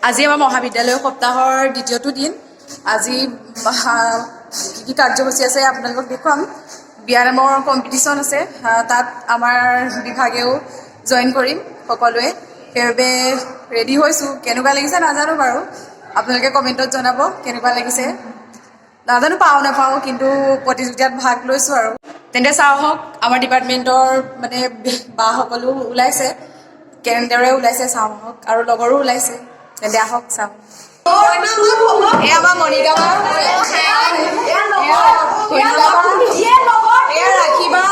আজি আমাৰ মহাবিদ্যালয় সপ্তাহৰ দ্বিতীয়টো দিন। আজি কি কাৰ্যসূচী আছে আপোনালোকক দেখুৱাম। বিয়ানামৰ কম্পিটিশ্যন আছে, তাত আমাৰ বিভাগেও জইন কৰিম সকলোৱে। সেইবাবে ৰেডি হৈছোঁ। কেনেকুৱা লাগিছে নাজানো বাৰু, আপোনালোকে কমেণ্টত জনাব কেনেকুৱা লাগিছে। নাজানো পাওঁ নাপাওঁ, কিন্তু প্ৰতিযোগিতাত ভাগ লৈছোঁ আৰু। তেন্তে চাওঁ আহক, আমাৰ ডিপাৰ্টমেণ্টৰ মানে বাসকলো ওলাইছে, কেনেদৰে ওলাইছে চাওঁ আহক, আৰু লগৰো ওলাইছে। তেন্তে আহক চাওঁ। এয়া আমাৰ মণিকা বা, এয়া ৰাখিবা,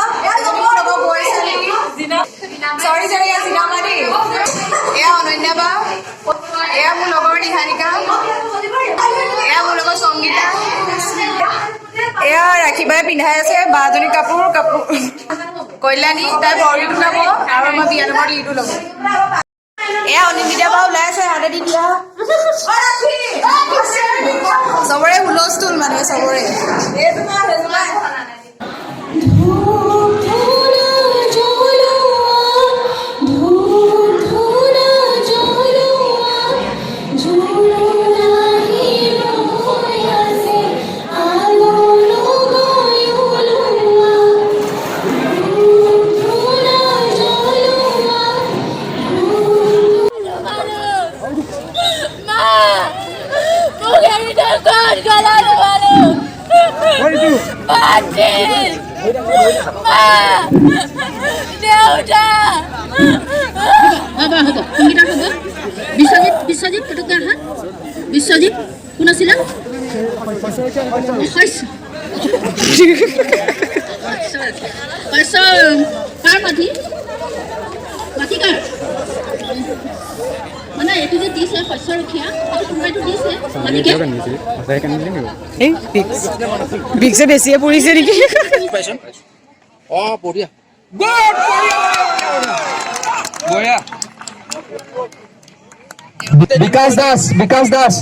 এয়া অনন্যা বা, এয়া মোৰ লগৰ নিহাৰিকা, এয়া মোৰ লগৰ সংগীতা, এয়া ৰাখিবাই পিন্ধাই আছে বাজনী কাপোৰ কল্যাণী, তাই বৰগীত ওলাব আৰু আমাৰ বিয়ানামৰ লিডো ল'ব। এয়া অনিন্দিতা বা ওলাই আছে, হাতে দি দিয়া। চবৰে হুলস্থুল মানে চবৰে। বিশ্বজিৎ ফটোগ্ৰাফাৰ হাত বিশ্বজিৎ কোন আছিলে? কাৰ মাটি কাৰ মানে এইটো যে দিছে শস্য ৰখীয়া, কোনোবাইটো দিছে বিক্সে বেছিয়ে পৰিছে নেকি? বঢ়িয়া বিকাশ দাস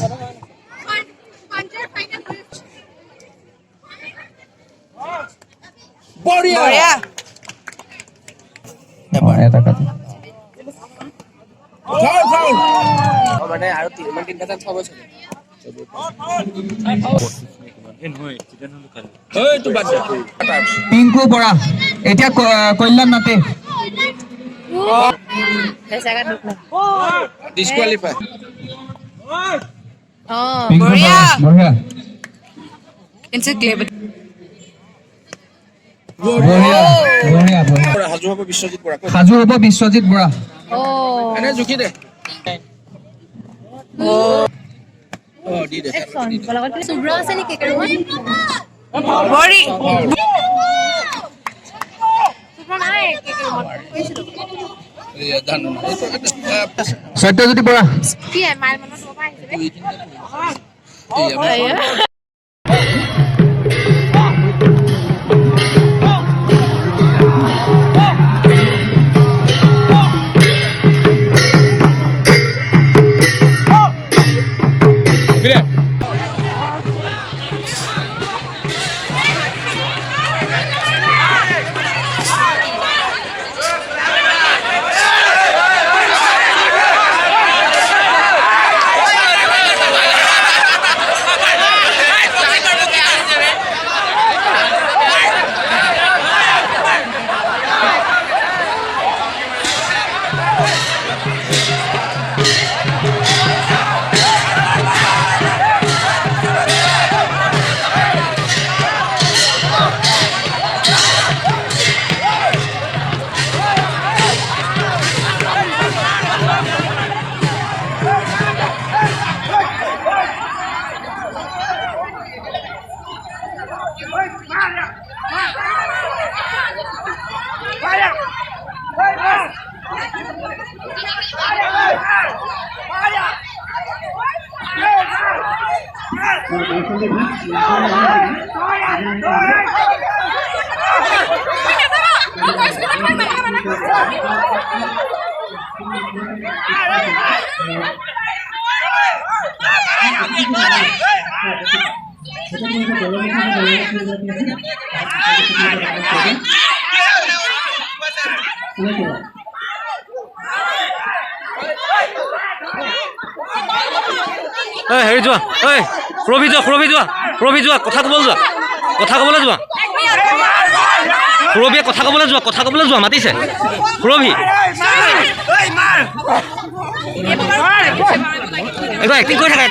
বঢ়িয়া। মানে আৰু তিনিটা চাব পিংকু বৰা, এতিয়া কল্যাণ নাতে ডিছকুৱালিফাই। বঢ়িয়া। সাজু হ'ব বিশ্বজিৎ বৰা। এনে জুখি দে। সত্যজ্যোতি বৰা হেৰি যোৱা ঐ সুৰভি যোৱা কথা ক'বলৈ যোৱা সুৰভিয়ে কথা ক'বলৈ যোৱা মাতিছে সুৰভি এইবাৰ এক্টিং কৰি থাকা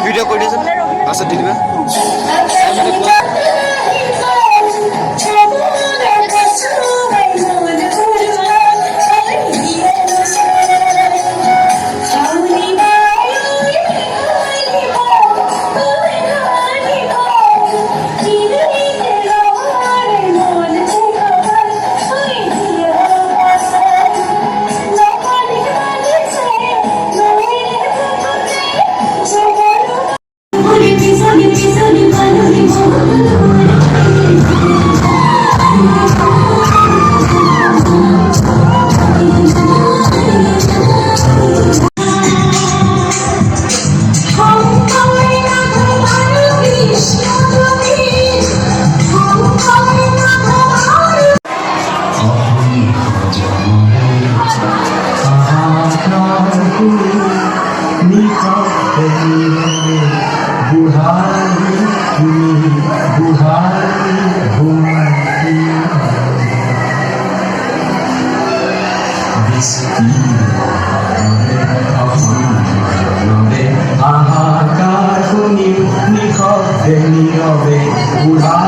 ভিডিও কৰি দিছে পাছত দি দিবা আহাকার শুনি নিশব্দে নীরবে বুড়া